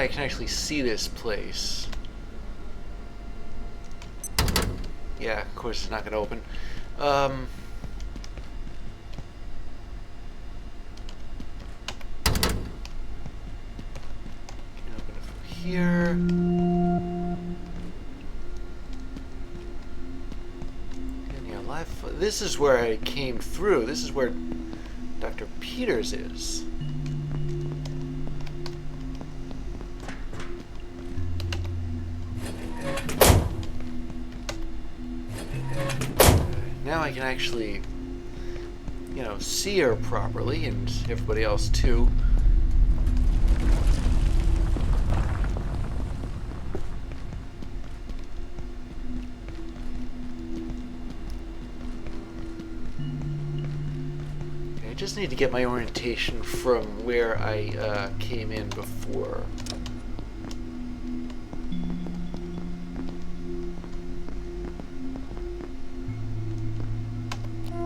I can actually see this place. Yeah, of course it's not going to open. Can open it from here. This is where I came through. This is where Dr. Peters is. Now I can actually, you know, see her properly, and everybody else too. I just need to get my orientation from where I came in before.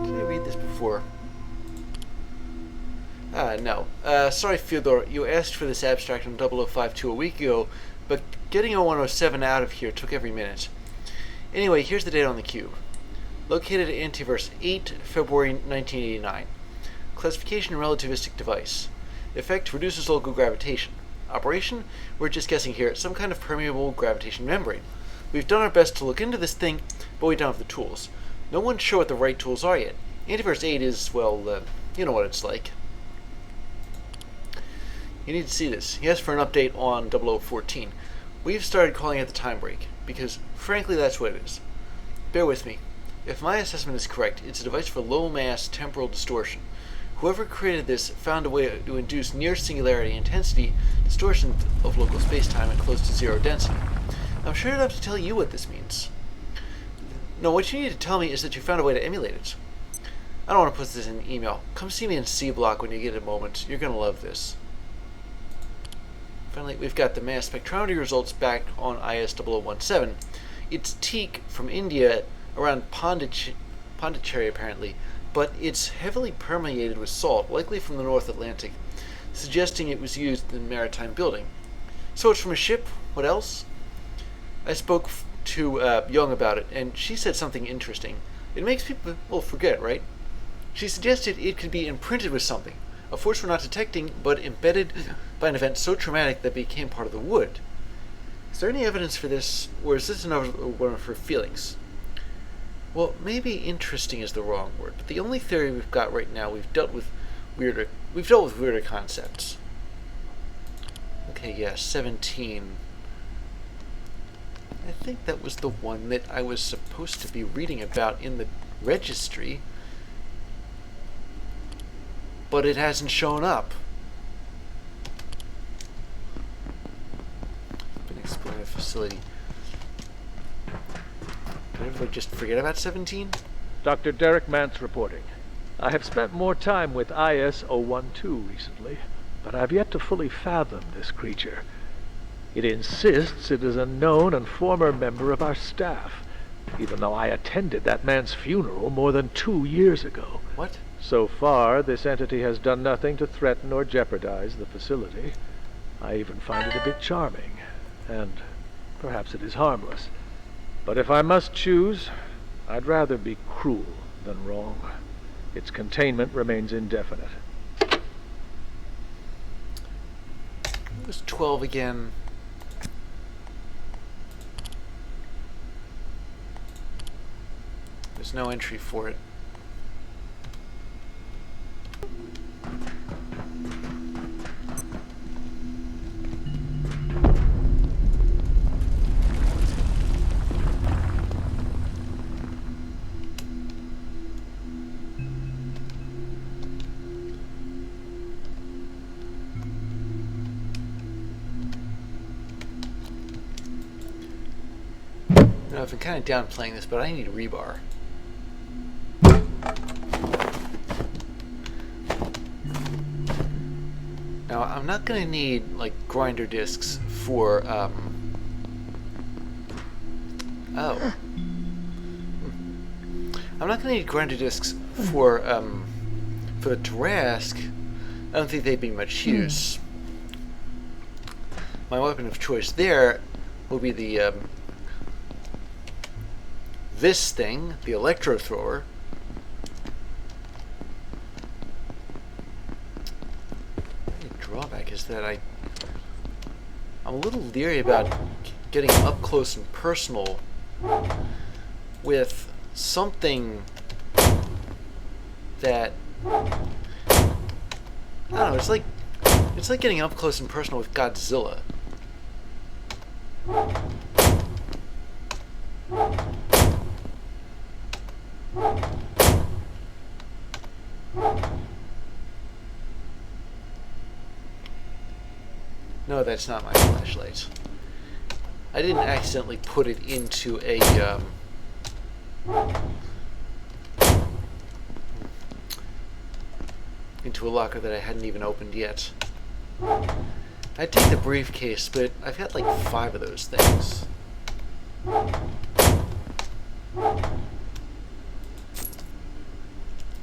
Did I read this before? No. Sorry, Fyodor, you asked for this abstract on 0052 a week ago, but getting 0107 out of here took every minute. Anyway, here's the date on the cube. Located at Antiverse 8, February 1989. Classification relativistic device. Effect reduces local gravitation. Operation? We're just guessing here. Some kind of permeable gravitation membrane. We've done our best to look into this thing, but we don't have the tools. No one's sure what the right tools are yet. Antiverse 8 is, well, you know what it's like. You need to see this. He asked for an update on 0014. We've started calling it the time break, because, frankly, that's what it is. Bear with me. If my assessment is correct, it's a device for low-mass temporal distortion. Whoever created this found a way to induce near-singularity intensity distortion of local spacetime at close to zero density. I'm sure I don't have to tell you what this means. No, what you need to tell me is that you found a way to emulate it. I don't want to put this in an email. Come see me in C Block when you get a moment. You're going to love this. Finally, we've got the mass spectrometry results back on IS-0017. It's teak from India around Pondicherry, apparently, but it's heavily permeated with salt, likely from the North Atlantic, suggesting it was used in maritime building. So it's from a ship? What else? I spoke to Young about it, and she said something interesting. It makes people, well, forget, right? She suggested it could be imprinted with something, a force we're not detecting, but embedded by an event so traumatic that it became part of the wood. Is there any evidence for this, or is this another one of her feelings? Well, maybe interesting is the wrong word, but the only theory we've got right now, we've dealt with weirder concepts. Okay, yeah, 17. I think that was the one that I was supposed to be reading about in the registry, but it hasn't shown up. Been exploring a facility. Did everybody just forget about 17? Dr. Derek Mance reporting. I have spent more time with IS-012 recently, but I've yet to fully fathom this creature. It insists it is a known and former member of our staff, even though I attended that man's funeral more than 2 years ago. What? So far, this entity has done nothing to threaten or jeopardize the facility. I even find it a bit charming, and perhaps it is harmless. But if I must choose, I'd rather be cruel than wrong. Its containment remains indefinite. It was 12 again. There's no entry for it. I've been kind of downplaying this, but I need rebar. Now, I'm not going to need, like, grinder discs for, Oh. I'm not going to need grinder discs for the Tarrasque. I don't think they'd be much use. my weapon of choice there will be the this thing, the electro thrower. The drawback is that I'm a little leery about getting up close and personal with something that, I don't know, it's like getting up close and personal with Godzilla. No, that's not my flashlight. I didn't accidentally put it into a locker that I hadn't even opened yet. I'd take the briefcase, but I've got like 5 of those things.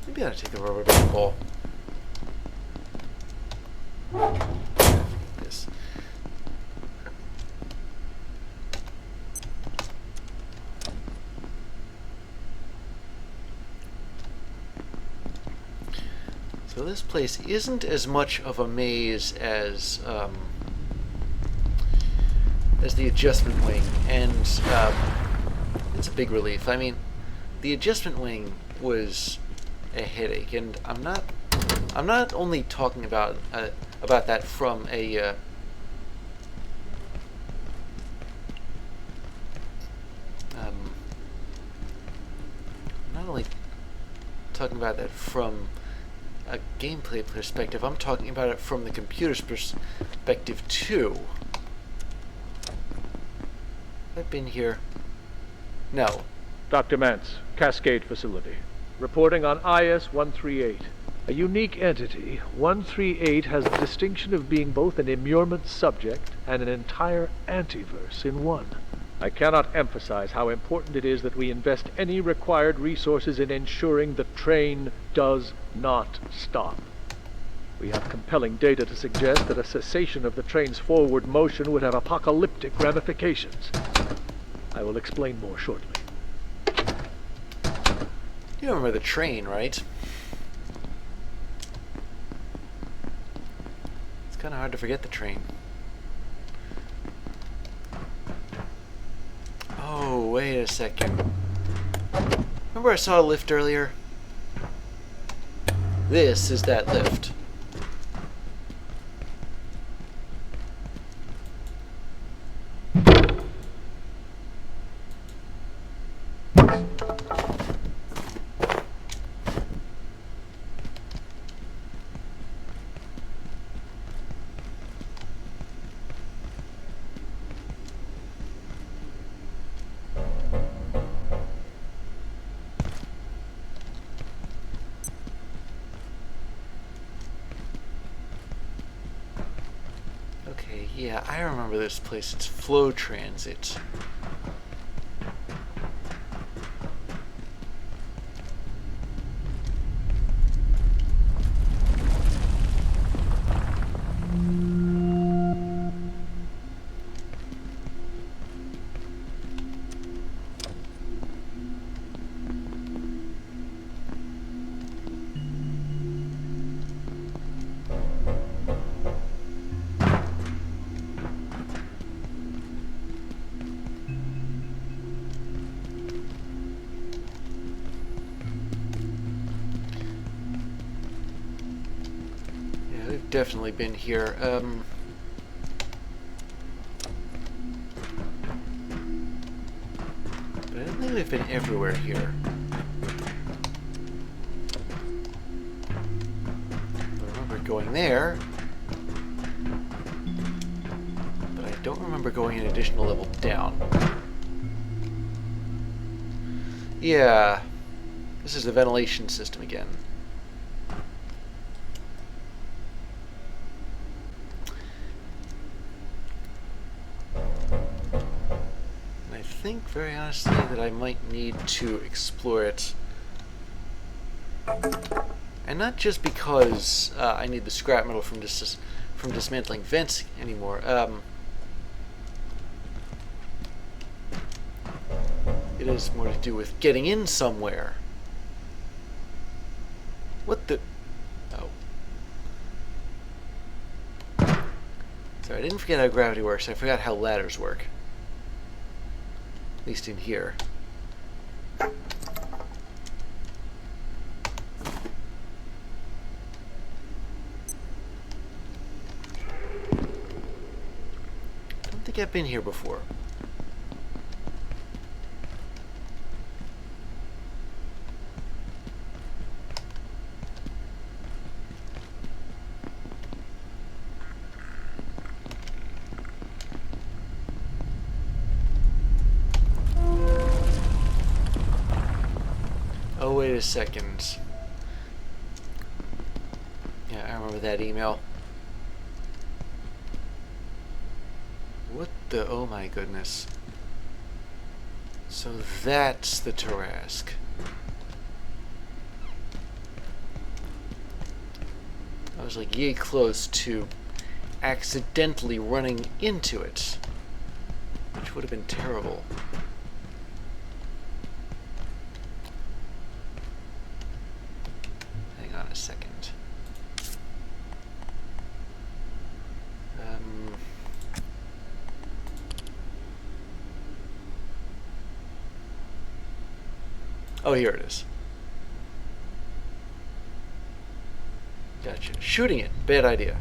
Maybe I ought to take the rubber band ball. This. So this place isn't as much of a maze as the adjustment wing, and it's a big relief. I mean, the adjustment wing was a headache, and I'm not only talking about that from a I'm not only talking about that from a gameplay perspective, I'm talking about it from the computer's perspective too. I've been here. No. Dr. Mance, Cascade Facility. Reporting on IS-138. A unique entity, 138 has the distinction of being both an immurement subject and an entire antiverse in one. I cannot emphasize how important it is that we invest any required resources in ensuring the train does not stop. We have compelling data to suggest that a cessation of the train's forward motion would have apocalyptic ramifications. I will explain more shortly. You remember the train, right? It's kind of hard to forget the train. Oh, wait a second. Remember I saw a lift earlier? This is that lift. Okay, yeah, I remember this place. It's Flow Transit. Definitely been here. But I don't think we've been everywhere here. I remember going there, but I don't remember going an additional level down. Yeah, this is the ventilation system again. I think very honestly that I might need to explore it, and not just because I need the scrap metal from dismantling vents anymore. It has more to do with getting in somewhere. What the... Oh. Sorry, I didn't forget how gravity works. I forgot how ladders work. At least in here. I don't think I've been here before. Oh, wait a second. Yeah, I remember that email. What the... Oh my goodness. So that's the Tarrasque. I was like yay close to accidentally running into it, which would have been terrible. Hang on a second. Oh, here it is. Gotcha. Shooting it, bad idea.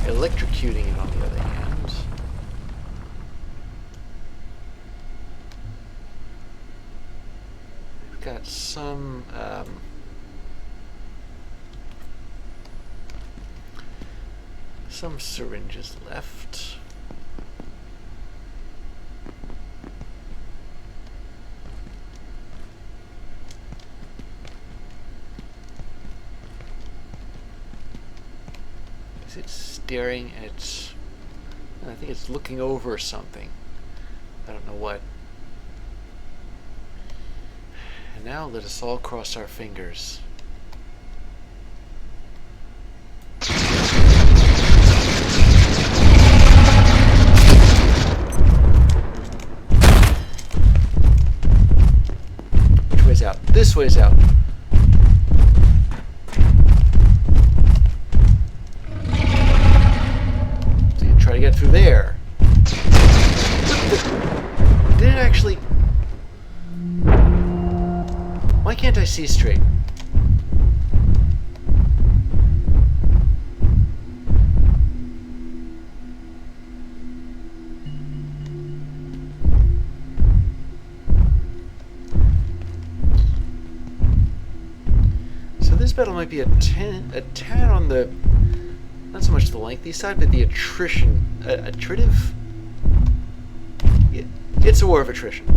Electrocuting it, on the other hand. We've got some syringes left. Is it staring at... I think it's looking over something. I don't know what. And now let us all cross our fingers. Which way's out? This way's out. Try to get through there. Did it actually... Why can't I see straight? So this battle might be a tad on the... Not so much the lengthy side, but the attritive? Yeah, it's a war of attrition.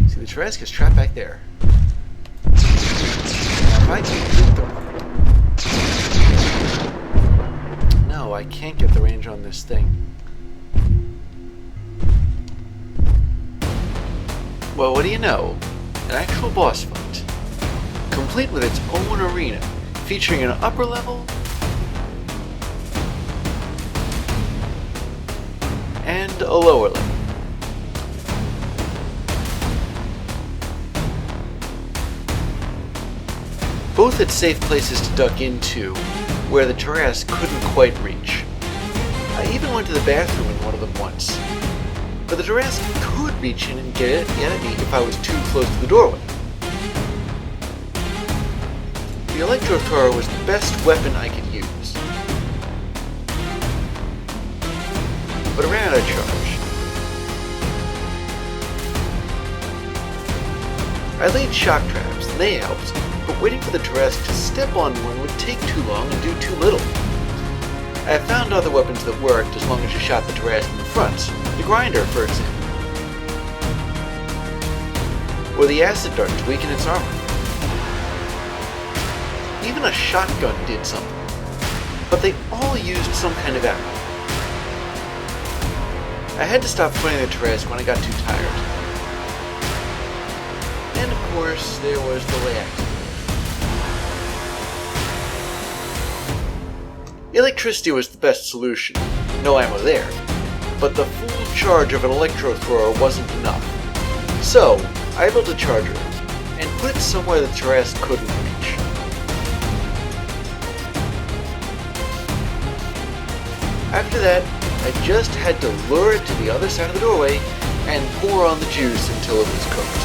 See, the Tarrasque is trapped back there. If I can get the... No, I can't get the range on this thing. Well, what do you know? An actual boss fight. Complete with its own arena, featuring an upper level and a lower level. Both at safe places to duck into, where the Tarrasque couldn't quite reach. I even went to the bathroom in one of them once, but the Tarrasque could reach in and get at me if I was too close to the doorway. The electro thrower was the best weapon I could use, but it ran out of charge. I laid shock traps, and they helped, but waiting for the Tarrasque to step on one would take too long and do too little. I have found other weapons that worked as long as you shot the Tarrasque in the front, the grinder, for example, or the acid dart to weaken its armor. Even a shotgun did something, but they all used some kind of ammo. I had to stop fighting the Tarrasque when I got too tired. And of course, there was the reactor. Electricity was the best solution. No ammo there. but the full charge of an electro thrower wasn't enough. So, I built a charger, and put it somewhere the Tarrasque couldn't reach. After that, I just had to lure it to the other side of the doorway and pour on the juice until it was cooked.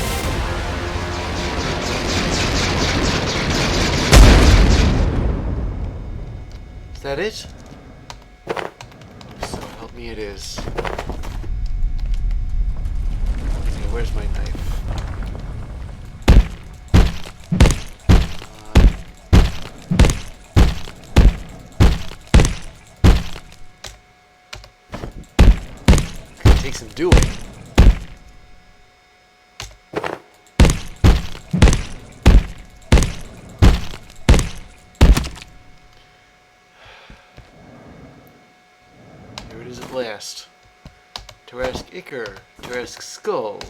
Is that it? So help me it is. Okay, where's my knife? Take some doing. Here it is at last. Tarrasque Ichor, Tarrasque Skull.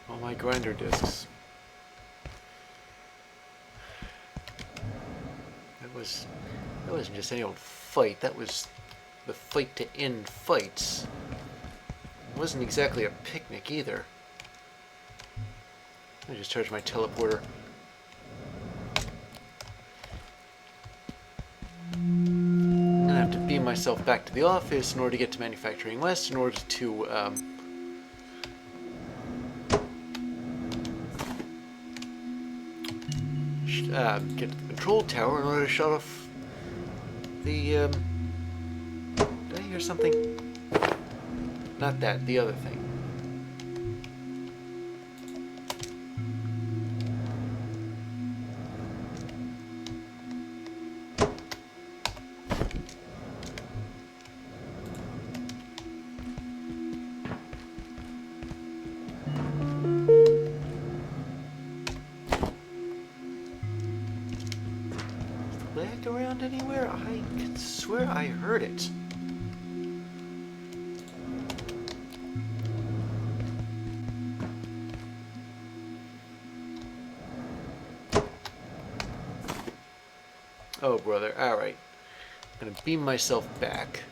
All my grinder discs. That wasn't just any old fight. That was the fight to end fights. It wasn't exactly a picnic either. Let me just charge my teleporter. I'm gonna have to beam myself back to the office in order to get to Manufacturing West in order to get to the control tower in order to shut off the, did I hear something? Not that, the other thing. Around anywhere? I could swear I heard it. Oh, brother. Alright. I'm gonna beam myself back.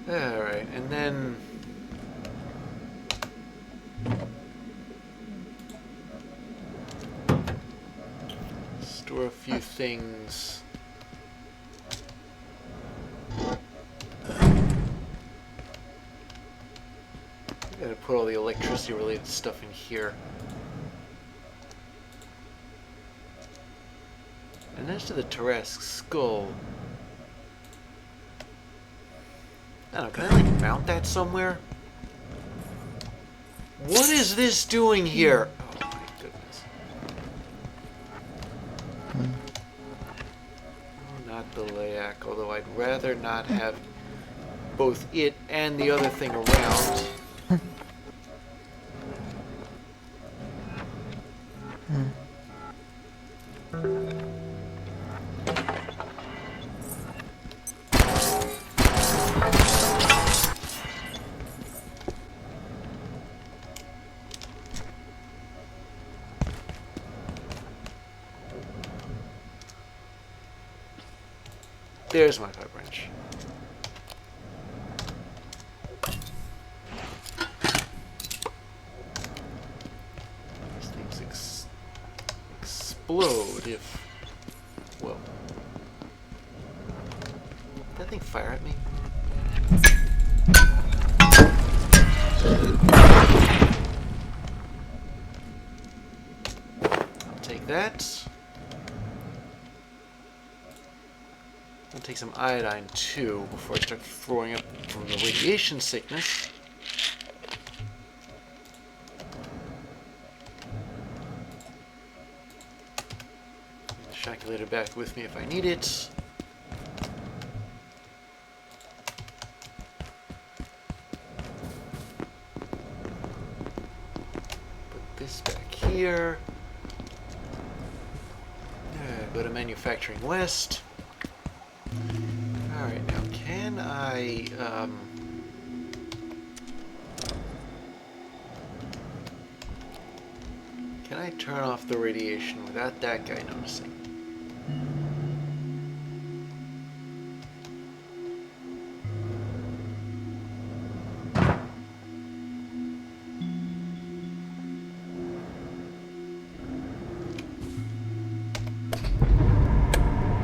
Alright, and then... store a few things. I gotta put all the electricity related stuff in here. And as to the Tarrasque Skull, I don't know, can I like mount that somewhere? What is this doing here? Oh my goodness. Oh, not the Layak, although I'd rather not have both it and the other thing around. There's my pipe wrench. These things explode if... Whoa. Did that thing fire at me? I'll take that. I'll take some iodine too before I start throwing up from the radiation sickness. Shoculator back with me if I need it. Put this back here. Go to Manufacturing West. Alright, now can I, Can I turn off the radiation without that guy noticing?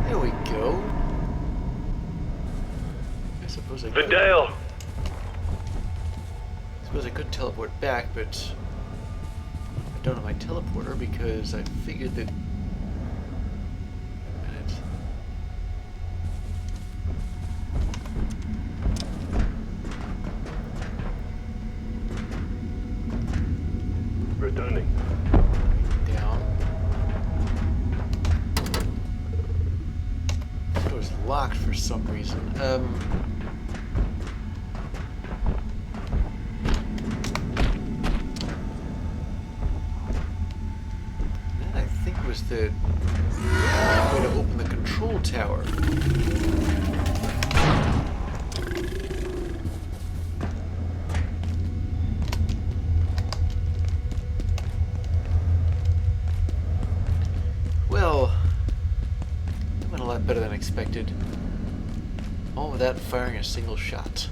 There we go. I suppose I could. Vidal! I suppose I could teleport back, but I don't have my teleporter because I figured that. Minute. Returning. Down. This door's locked for some reason. That I think was the way to open the control tower. Well, that went a lot better than expected. All without firing a single shot.